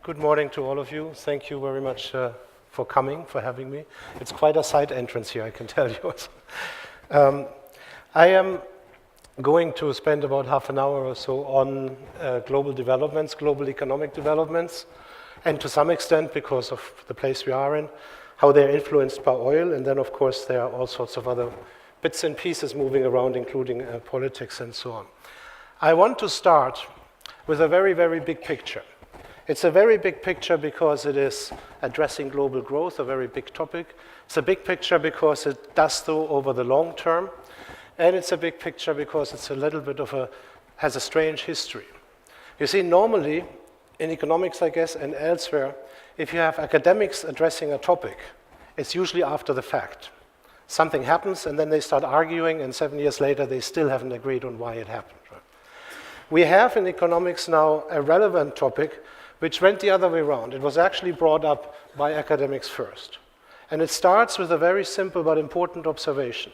Good morning to all of you. Thank you very much for coming, for having me. It's quite a side entrance here, I can tell you. I am going to spend about half an hour or so on global developments, global economic developments, and to some extent, because of the place we are in, how they're influenced by oil, and then of course there are all sorts of other bits and pieces moving around, including politics and so on. I want to start with a very, very big picture. It's a very big picture because it is addressing global growth, a very big topic. It's a big picture because it does so over the long term. And it's a big picture because it's a little bit of has a strange history. You see, normally, in economics, I guess, and elsewhere, if you have academics addressing a topic, it's usually after the fact. Something happens, and then they start arguing, and 7 years later, they still haven't agreed on why it happened. Right? We have in economics now a relevant topic which went the other way around. It was actually brought up by academics first. And it starts with a very simple but important observation.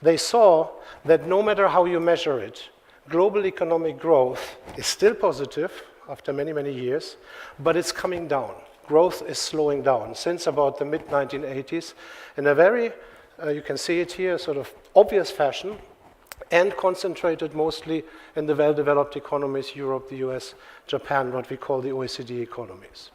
They saw that no matter how you measure it, global economic growth is still positive after many, many years, but it's coming down. Growth is slowing down since about the mid-1980s in a very, you can see it here, sort of obvious fashion, and concentrated mostly in the well-developed economies, Europe, the US, Japan, what we call the OECD economies.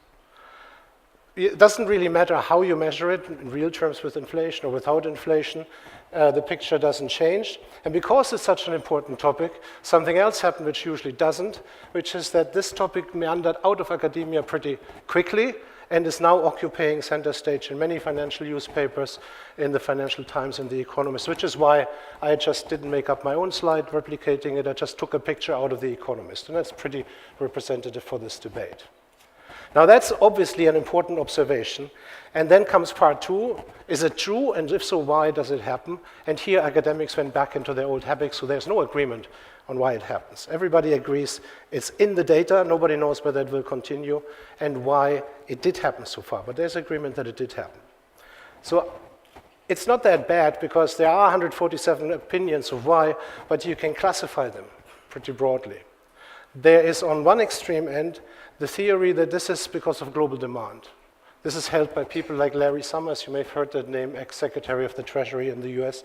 It doesn't really matter how you measure it, in real terms with inflation or without inflation, the picture doesn't change. And because it's such an important topic, something else happened which usually doesn't, which is that this topic meandered out of academia pretty quickly and is now occupying center stage in many financial newspapers, in the Financial Times and The Economist, which is why I just didn't make up my own slide replicating it. I just took a picture out of The Economist, and that's pretty representative for this debate. Now that's obviously an important observation, and then comes part two. Is it true, and if so, why does it happen? And here academics went back into their old habits, so there's no agreement on why it happens. Everybody agrees it's in the data, nobody knows whether it will continue, and why it did happen so far, but there's agreement that it did happen. So it's not that bad, because there are 147 opinions of why, but you can classify them pretty broadly. There is, on one extreme end, the theory that this is because of global demand. This is held by people like Larry Summers. You may have heard that name, ex-Secretary of the Treasury in the US.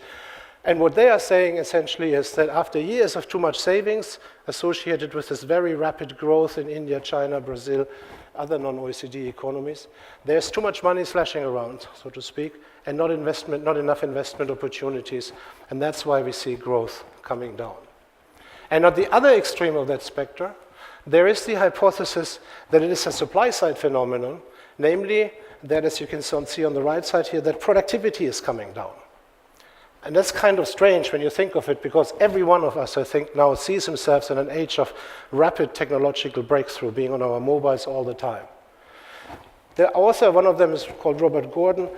And what they are saying essentially is that after years of too much savings associated with this very rapid growth in India, China, Brazil, other non-OECD economies, there's too much money slashing around, so to speak, and not enough investment opportunities. And that's why we see growth coming down. And at the other extreme of that spectrum, there is the hypothesis that it is a supply-side phenomenon, namely that, as you can see on the right side here, that productivity is coming down. And that's kind of strange when you think of it, because every one of us, I think, now sees himself in an age of rapid technological breakthrough, being on our mobiles all the time. The author, one of them is called Robert Gordon,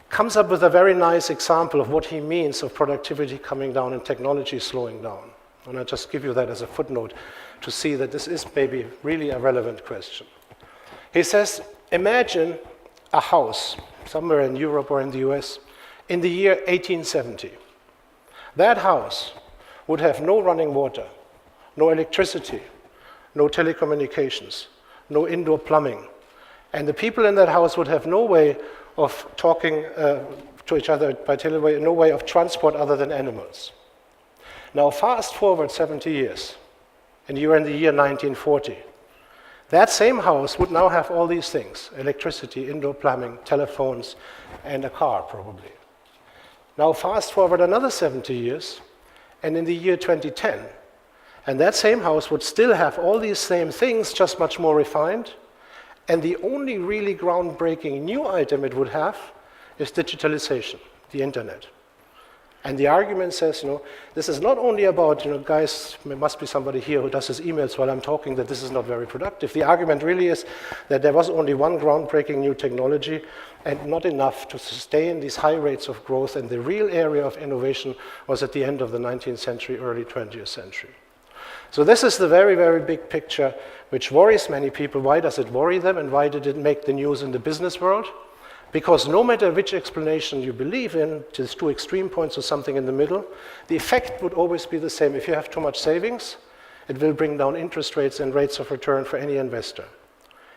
comes up with a very nice example of what he means of productivity coming down and technology slowing down. And I'll just give you that as a footnote to see that this is maybe really a relevant question. He says, imagine a house somewhere in Europe or in the US in the year 1870. That house would have no running water, no electricity, no telecommunications, no indoor plumbing. And the people in that house would have no way of talking to each other by telephone, no way of transport other than animals. Now fast forward 70 years, and you're in the year 1940. That same house would now have all these things: electricity, indoor plumbing, telephones, and a car, probably. Now fast forward another 70 years, and in the year 2010, and that same house would still have all these same things, just much more refined, and the only really groundbreaking new item it would have is digitalization, the internet. And the argument says, this is not only about, guys, there must be somebody here who does his emails while I'm talking, that this is not very productive. The argument really is that there was only one groundbreaking new technology and not enough to sustain these high rates of growth, and the real area of innovation was at the end of the 19th century, early 20th century. So this is the very, very big picture which worries many people. Why does it worry them, and why did it make the news in the business world? Because no matter which explanation you believe in, there's two extreme points or something in the middle, the effect would always be the same. If you have too much savings, it will bring down interest rates and rates of return for any investor.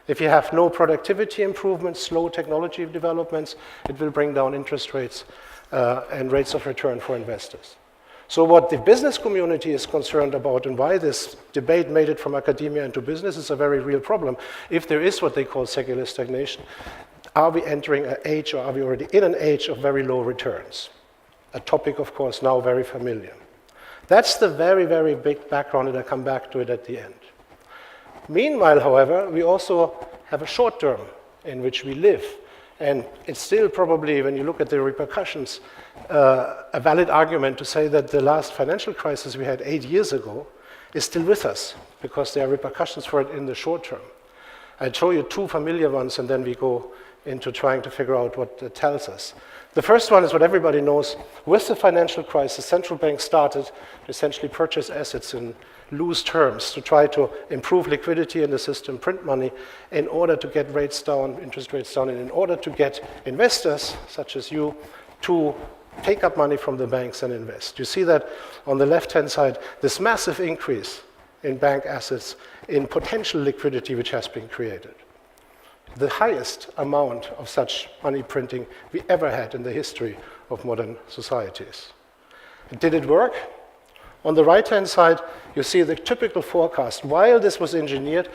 If you have no productivity improvements, slow technology developments, it will bring down interest rates and rates of return for investors. So what the business community is concerned about and why this debate made it from academia into business is a very real problem. If there is what they call secular stagnation, are we entering an age or are we already in an age of very low returns? A topic, of course, now very familiar. That's the very, very big background, and I'll come back to it at the end. Meanwhile, however, we also have a short term in which we live. And it's still probably, when you look at the repercussions, a valid argument to say that the last financial crisis we had 8 years ago is still with us, because there are repercussions for it in the short term. I'll show you two familiar ones, and then we go into trying to figure out what it tells us. The first one is what everybody knows. With the financial crisis, central banks started to essentially purchase assets in loose terms to try to improve liquidity in the system, print money, in order to get rates down, interest rates down, and in order to get investors, such as you, to take up money from the banks and invest. You see that on the left-hand side, this massive increase in bank assets in potential liquidity which has been created. The highest amount of such money printing we ever had in the history of modern societies. Did it work? On the right-hand side, you see the typical forecast. While this was engineered,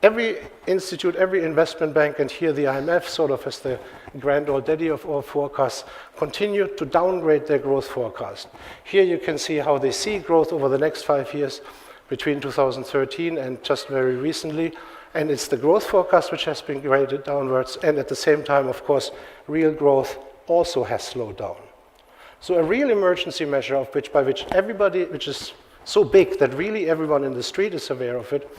every institute, every investment bank, and here the IMF sort of as the grand old daddy of all forecasts, continued to downgrade their growth forecast. Here you can see how they see growth over the next 5 years between 2013 and just very recently. And it's the growth forecast which has been graded downwards, and at the same time, of course, real growth also has slowed down. So a real emergency measure by which everybody, which is so big that really everyone in the street is aware of it,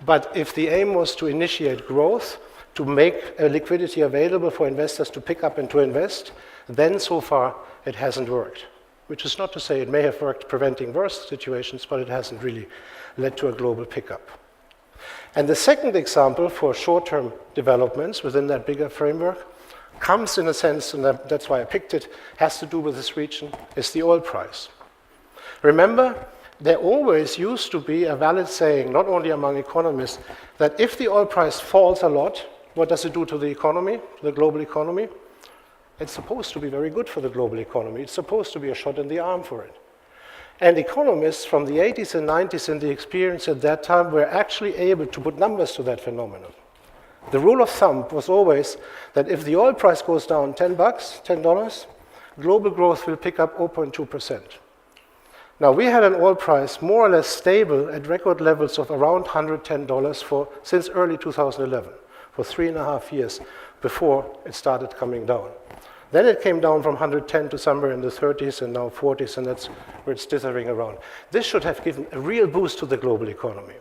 but if the aim was to initiate growth, to make liquidity available for investors to pick up and to invest, then so far it hasn't worked. Which is not to say it may have worked preventing worse situations, but it hasn't really led to a global pickup. And the second example for short-term developments within that bigger framework comes in a sense, and that's why I picked it, has to do with this region, is the oil price. Remember, there always used to be a valid saying, not only among economists, that if the oil price falls a lot, what does it do to the economy, to the global economy? It's supposed to be very good for the global economy. It's supposed to be a shot in the arm for it. And economists from the 80s and 90s and the experience at that time were actually able to put numbers to that phenomenon. The rule of thumb was always that if the oil price goes down $10, global growth will pick up 0.2%. Now, we had an oil price more or less stable at record levels of around $110 since early 2011, for 3.5 years before it started coming down. Then it came down from 110 to somewhere in the 30s and now 40s, and that's where it's dithering around. This should have given a real boost to the global economy.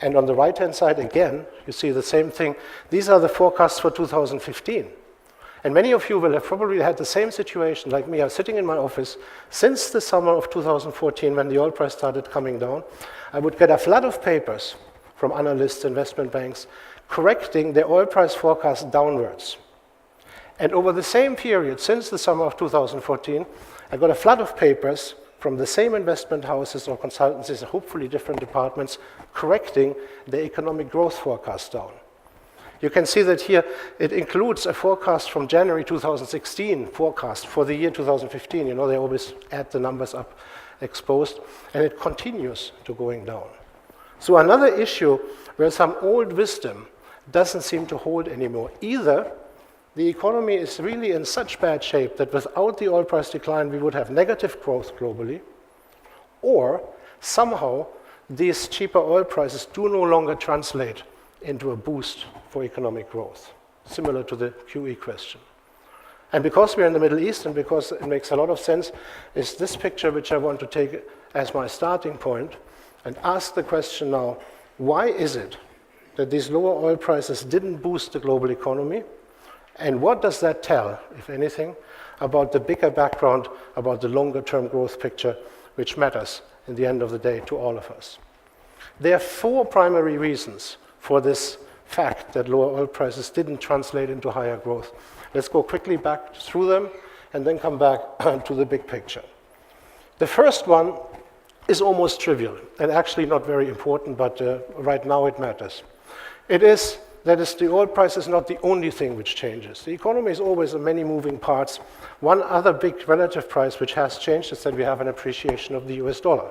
And on the right-hand side, again, you see the same thing. These are the forecasts for 2015. And many of you will have probably had the same situation like me. I'm sitting in my office since the summer of 2014 when the oil price started coming down. I would get a flood of papers from analysts, investment banks, correcting their oil price forecast downwards. And over the same period, since the summer of 2014, I got a flood of papers from the same investment houses or consultancies, hopefully different departments, correcting the economic growth forecast down. You can see that here it includes a forecast from January 2016 forecast for the year 2015. You know, they always add the numbers up exposed, and it continues to going down. So another issue where some old wisdom doesn't seem to hold anymore. Either the economy is really in such bad shape that without the oil price decline, we would have negative growth globally, or somehow these cheaper oil prices do no longer translate into a boost for economic growth, similar to the QE question. And because we're in the Middle East and because it makes a lot of sense, is this picture which I want to take as my starting point and ask the question now, why is it that these lower oil prices didn't boost the global economy? And what does that tell, if anything, about the bigger background, about the longer-term growth picture, which matters in the end of the day to all of us? There are 4 primary reasons for this fact that lower oil prices didn't translate into higher growth. Let's go quickly back through them and then come back to the big picture. The first one is almost trivial and actually not very important, but right now it matters. the oil price is not the only thing which changes. The economy is always many moving parts. One other big relative price which has changed is that we have an appreciation of the US dollar.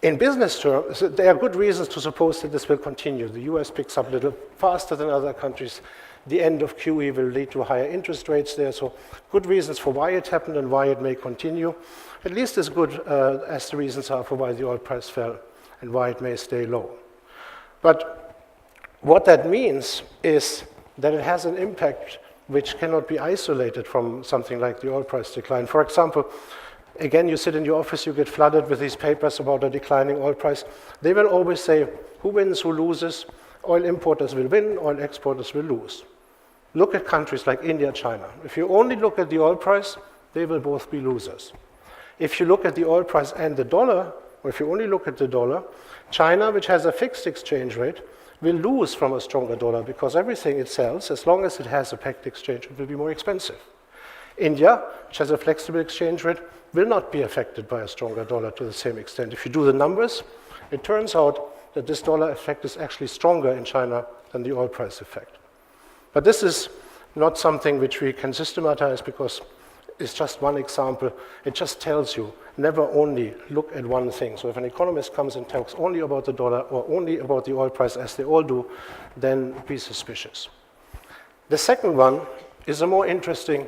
In business terms, there are good reasons to suppose that this will continue. The US picks up a little faster than other countries. The end of QE will lead to higher interest rates there, so good reasons for why it happened and why it may continue, at least as good as the reasons are for why the oil price fell and why it may stay low. But what that means is that it has an impact which cannot be isolated from something like the oil price decline. For example, again, you sit in your office, you get flooded with these papers about a declining oil price. They will always say, who wins, who loses? Oil importers will win, oil exporters will lose. Look at countries like India, China. If you only look at the oil price, they will both be losers. If you look at the oil price and the dollar, or if you only look at the dollar, China, which has a fixed exchange rate, will lose from a stronger dollar because everything it sells, as long as it has a pegged exchange rate, will be more expensive. India, which has a flexible exchange rate, will not be affected by a stronger dollar to the same extent. If you do the numbers, it turns out that this dollar effect is actually stronger in China than the oil price effect. But this is not something which we can systematize because it's just one example. It just tells you, never only look at one thing. So if an economist comes and talks only about the dollar or only about the oil price, as they all do, then be suspicious. The second one is a more interesting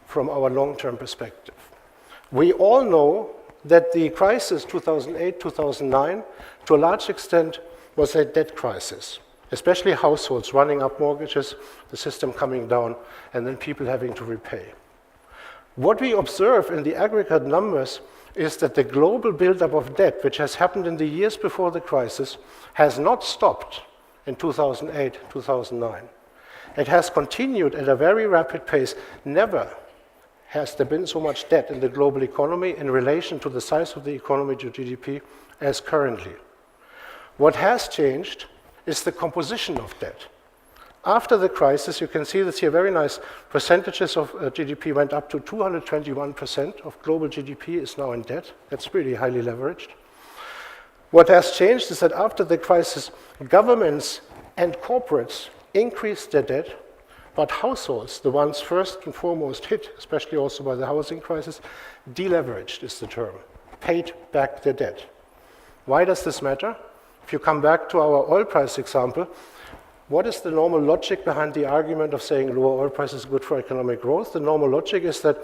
from our long-term perspective. We all know that the crisis 2008, 2009, to a large extent was a debt crisis, especially households running up mortgages, the system coming down, and then people having to repay. What we observe in the aggregate numbers is that the global buildup of debt, which has happened in the years before the crisis, has not stopped in 2008, 2009. It has continued at a very rapid pace. Never has there been so much debt in the global economy in relation to the size of the economy to GDP as currently. What has changed is the composition of debt. After the crisis, you can see this here, very nice percentages of GDP went up to 221% of global GDP is now in debt. That's really highly leveraged. What has changed is that after the crisis, governments and corporates increased their debt, but households, the ones first and foremost hit, especially also by the housing crisis, deleveraged is the term, paid back their debt. Why does this matter? If you come back to our oil price example, what is the normal logic behind the argument of saying lower oil price is good for economic growth? The normal logic is that,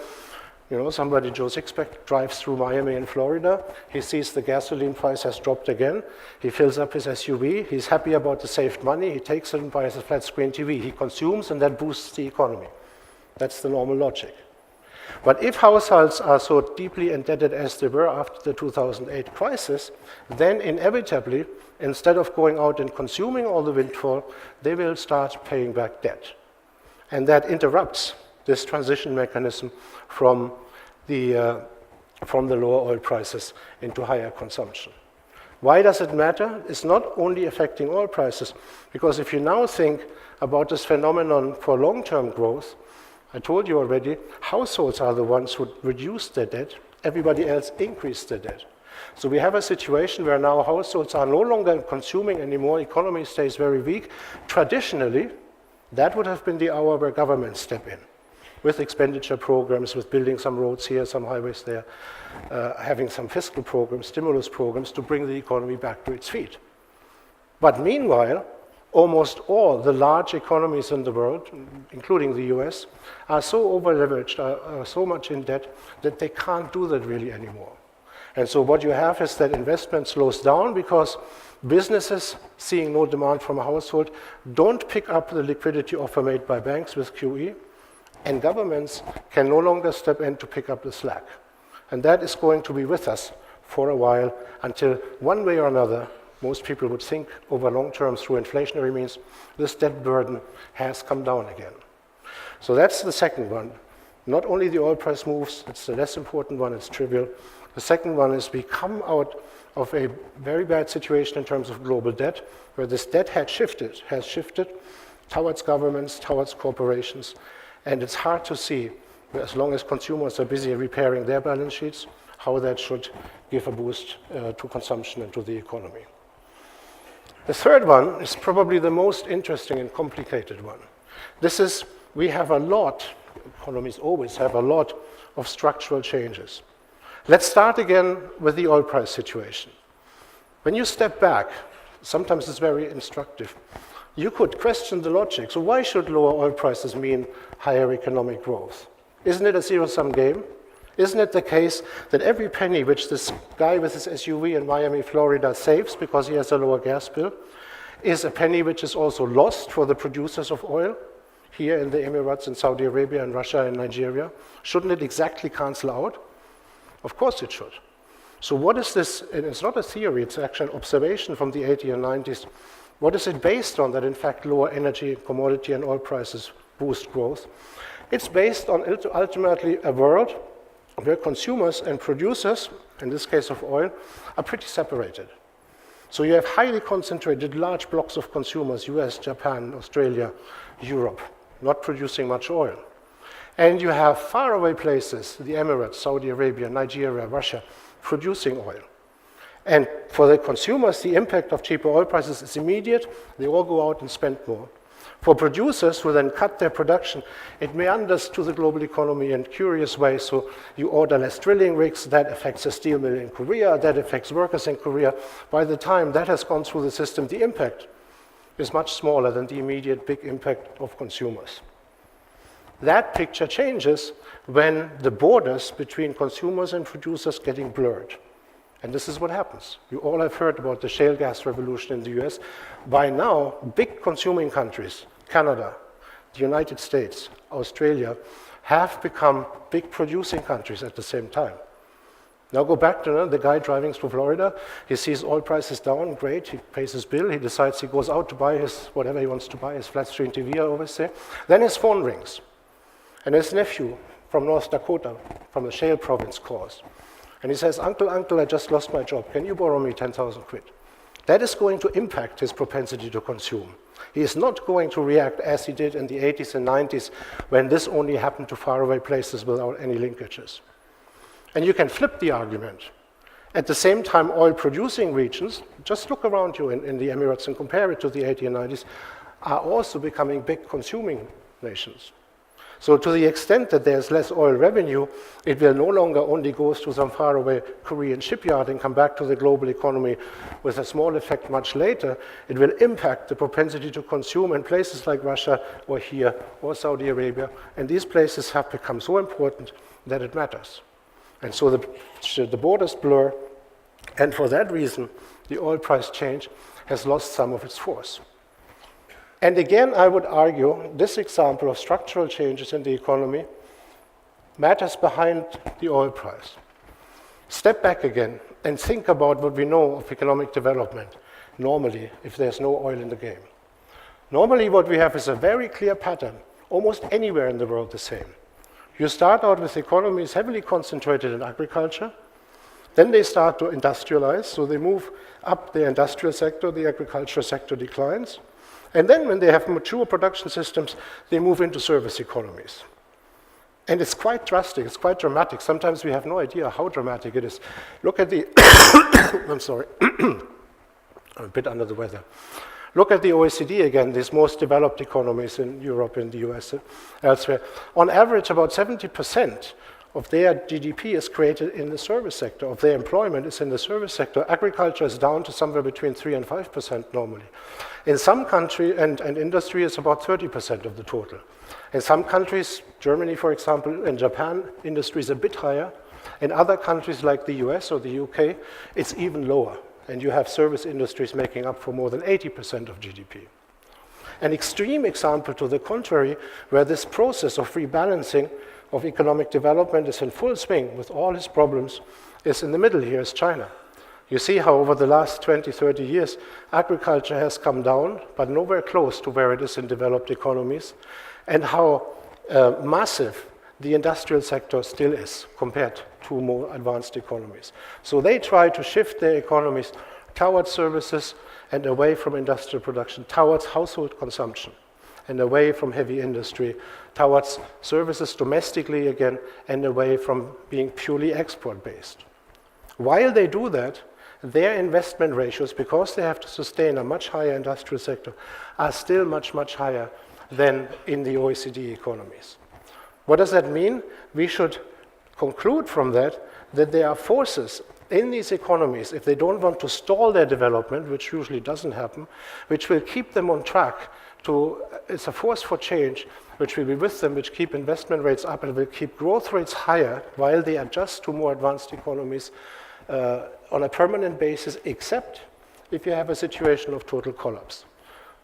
somebody, Joe Sixpack, drives through Miami and Florida. He sees the gasoline price has dropped again. He fills up his SUV. He's happy about the saved money. He takes it and buys a flat screen TV. He consumes and that boosts the economy. That's the normal logic. But if households are so deeply indebted as they were after the 2008 crisis, then inevitably, instead of going out and consuming all the windfall, they will start paying back debt. And that interrupts this transition mechanism from the lower oil prices into higher consumption. Why does it matter? It's not only affecting oil prices, because if you now think about this phenomenon for long-term growth, I told you already, households are the ones who reduced their debt, everybody else increased their debt. So we have a situation where now households are no longer consuming anymore, economy stays very weak. Traditionally, that would have been the hour where governments step in, with expenditure programs, with building some roads here, some highways there, having some fiscal programs, stimulus programs to bring the economy back to its feet. But meanwhile, almost all the large economies in the world, including the US, are so over-leveraged, are so much in debt that they can't do that really anymore. And so what you have is that investment slows down because businesses, seeing no demand from a household, don't pick up the liquidity offer made by banks with QE, and governments can no longer step in to pick up the slack. And that is going to be with us for a while until one way or another, most people would think over long term through inflationary means, this debt burden has come down again. So that's the second one. Not only the oil price moves, it's the less important one, it's trivial. The second one is we come out of a very bad situation in terms of global debt, where this debt has shifted towards governments, towards corporations, and it's hard to see, as long as consumers are busy repairing their balance sheets, how that should give a boost to consumption and to the economy. The third one is probably the most interesting and complicated one. We have a lot, economies always have a lot of structural changes. Let's start again with the oil price situation. When you step back, sometimes it's very instructive. You could question the logic. So why should lower oil prices mean higher economic growth? Isn't it a zero-sum game? Isn't it the case that every penny which this guy with his SUV in Miami, Florida saves because he has a lower gas bill is a penny which is also lost for the producers of oil here in the Emirates, in Saudi Arabia, and Russia, and Nigeria? Shouldn't it exactly cancel out? Of course it should. So what is this? And it's not a theory, it's actually an observation from the 80s and 90s. What is it based on that, in fact, lower energy, commodity, and oil prices boost growth? It's based on ultimately a world where consumers and producers, in this case of oil, are pretty separated. So you have highly concentrated large blocks of consumers, US, Japan, Australia, Europe, not producing much oil. And you have faraway places, the Emirates, Saudi Arabia, Nigeria, Russia, producing oil. And for the consumers, the impact of cheaper oil prices is immediate. They all go out and spend more. For producers who then cut their production, it meanders to the global economy in curious ways. So you order less drilling rigs, that affects a steel mill in Korea, that affects workers in Korea. By the time that has gone through the system, the impact is much smaller than the immediate big impact of consumers. That picture changes when the borders between consumers and producers getting blurred. And this is what happens. You all have heard about the shale gas revolution in the US. By now, big consuming countries, Canada, the United States, Australia, have become big producing countries at the same time. Now go back to the guy driving through Florida. He sees oil prices down, great, he pays his bill, he decides he goes out to buy his, whatever he wants to buy, his flat screen TV, I always say. Then his phone rings. And his nephew from North Dakota, from the shale province, calls. And he says, Uncle, I just lost my job. Can you borrow me 10,000 quid? That is going to impact his propensity to consume. He is not going to react as he did in the 80s and 90s when this only happened to faraway places without any linkages. And you can flip the argument. At the same time, oil-producing regions, just look around you in the Emirates and compare it to the 80s and 90s, are also becoming big consuming nations. So to the extent that there's less oil revenue, it will no longer only go to some faraway Korean shipyard and come back to the global economy with a small effect much later. It will impact the propensity to consume in places like Russia or here or Saudi Arabia. And these places have become so important that it matters. And so the borders blur. And for that reason, the oil price change has lost some of its force. And again, I would argue this example of structural changes in the economy matters behind the oil price. Step back again and think about what we know of economic development normally if there's no oil in the game. Normally what we have is a very clear pattern, almost anywhere in the world the same. You start out with economies heavily concentrated in agriculture, then they start to industrialize, so they move up the industrial sector, the agricultural sector declines. And then when they have mature production systems, they move into service economies. And it's quite drastic, it's quite dramatic. Sometimes we have no idea how dramatic it is. Look at the, I'm sorry, I'm a bit under the weather. Look at the OECD again, these most developed economies in Europe, in the US, elsewhere. On average, about 70% of their GDP is created in the service sector, of their employment is in the service sector. Agriculture is down to somewhere between 3 and 5% normally. In some countries, and industry is about 30% of the total. In some countries, Germany, for example, and Japan, industry is a bit higher. In other countries like the US or the UK, it's even lower. And you have service industries making up for more than 80% of GDP. An extreme example to the contrary, where this process of rebalancing of economic development is in full swing with all its problems, is in the middle here, is China. You see how over the last 20, 30 years, agriculture has come down, but nowhere close to where it is in developed economies, and how massive the industrial sector still is compared to more advanced economies. So they try to shift their economies towards services and away from industrial production, towards household consumption, and away from heavy industry, towards services domestically again, and away from being purely export-based. While they do that, their investment ratios, because they have to sustain a much higher industrial sector, are still much, much higher than in the OECD economies. What does that mean? We should conclude from that there are forces in these economies, if they don't want to stall their development, which usually doesn't happen, which will keep them on track to, it's a force for change, which will be with them, which keep investment rates up and will keep growth rates higher while they adjust to more advanced economies on a permanent basis, except if you have a situation of total collapse.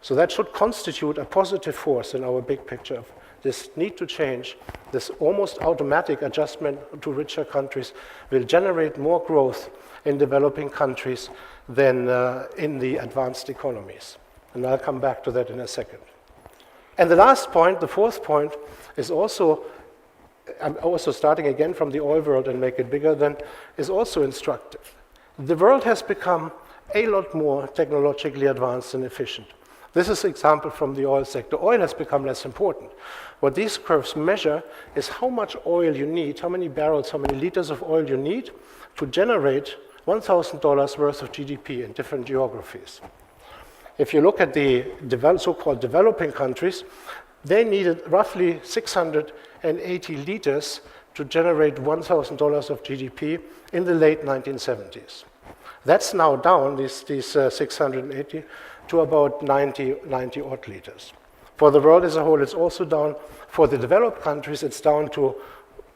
So that should constitute a positive force in our big picture of this need to change. This almost automatic adjustment to richer countries will generate more growth in developing countries than in the advanced economies. And I'll come back to that in a second. And the last point, the fourth point, is also, I'm also starting again from the oil world and make it bigger than, is also instructive. The world has become a lot more technologically advanced and efficient. This is an example from the oil sector. Oil has become less important. What these curves measure is how much oil you need, how many barrels, how many liters of oil you need to generate $1,000 worth of GDP in different geographies. If you look at the so-called developing countries, they needed roughly 680 liters to generate $1,000 of GDP in the late 1970s. That's now down, these 680, to about 90 odd liters. For the world as a whole, it's also down. For the developed countries, it's down to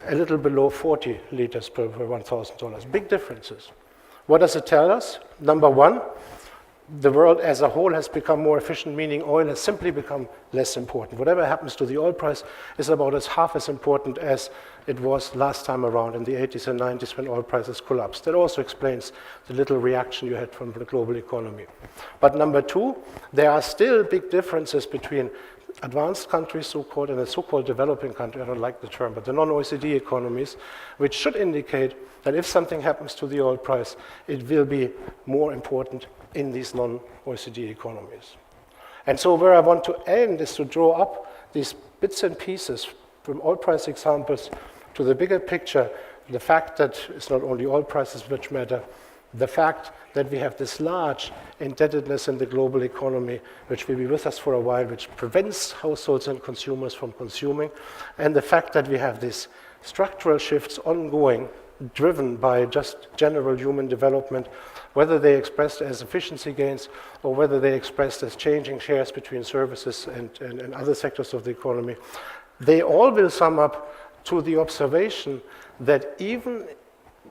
a little below 40 liters per $1,000. Big differences. What does it tell us? Number one, the world as a whole has become more efficient, meaning oil has simply become less important. Whatever happens to the oil price is about half as important as it was last time around in the 80s and 90s when oil prices collapsed. That also explains the little reaction you had from the global economy. But number two, there are still big differences between advanced countries, so-called, and the so-called developing countries, I don't like the term, but the non-OECD economies, which should indicate that if something happens to the oil price, it will be more important in these non-OECD economies. And so where I want to end is to draw up these bits and pieces from oil price examples to the bigger picture, the fact that it's not only oil prices which matter, the fact that we have this large indebtedness in the global economy, which will be with us for a while, which prevents households and consumers from consuming, and the fact that we have these structural shifts ongoing, driven by just general human development, whether they expressed as efficiency gains or whether they expressed as changing shares between services and other sectors of the economy, they all will sum up to the observation that even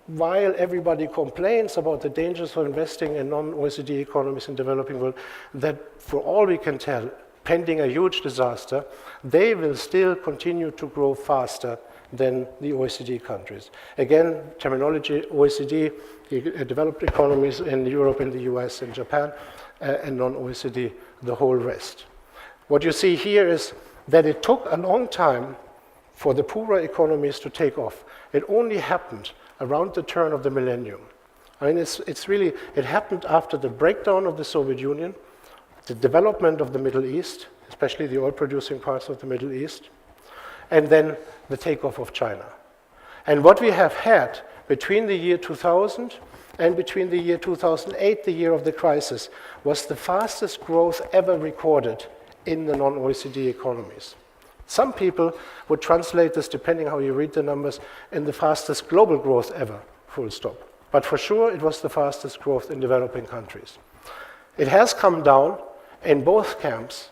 while everybody complains about the dangers of investing in non-OECD economies in the developing world, that for all we can tell, pending a huge disaster, they will still continue to grow faster than the OECD countries. Again, terminology, OECD, developed economies in Europe, in the US, in Japan, and non-OECD, the whole rest. What you see here is that it took a long time for the poorer economies to take off. It only happened around the turn of the millennium. I mean, it happened after the breakdown of the Soviet Union, the development of the Middle East, especially the oil-producing parts of the Middle East, and then the takeoff of China. And what we have had between the year 2000 and between the year 2008, the year of the crisis, was the fastest growth ever recorded in the non-OECD economies. Some people would translate this, depending how you read the numbers, in the fastest global growth ever, full stop. But for sure, it was the fastest growth in developing countries. It has come down in both camps.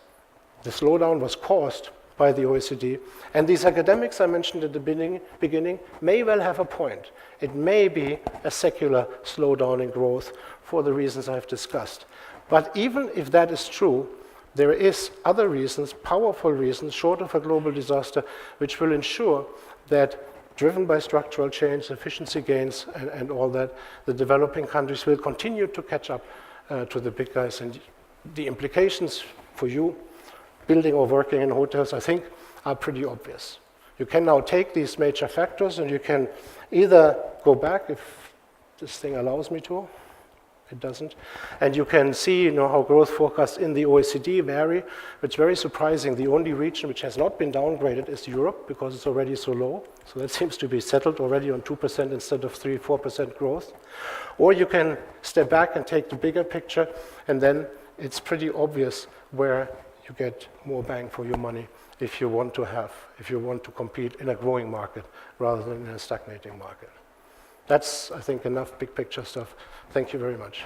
The slowdown was caused by the OECD. And these academics I mentioned at the beginning may well have a point. It may be a secular slowdown in growth for the reasons I've discussed. But even if that is true, there is other reasons, powerful reasons, short of a global disaster, which will ensure that, driven by structural change, efficiency gains, and all that, the developing countries will continue to catch up to the big guys. And the implications for you, building or working in hotels, I think, are pretty obvious. You can now take these major factors and you can either go back, if this thing allows me to, It doesn't. And you can see, how growth forecasts in the OECD vary. It's very surprising. The only region which has not been downgraded is Europe, because it's already so low. So that seems to be settled already on 2% instead of 3-4% growth. Or you can step back and take the bigger picture, and then it's pretty obvious where you get more bang for your money if you want to compete in a growing market rather than in a stagnating market. That's, I think, enough big picture stuff. Thank you very much.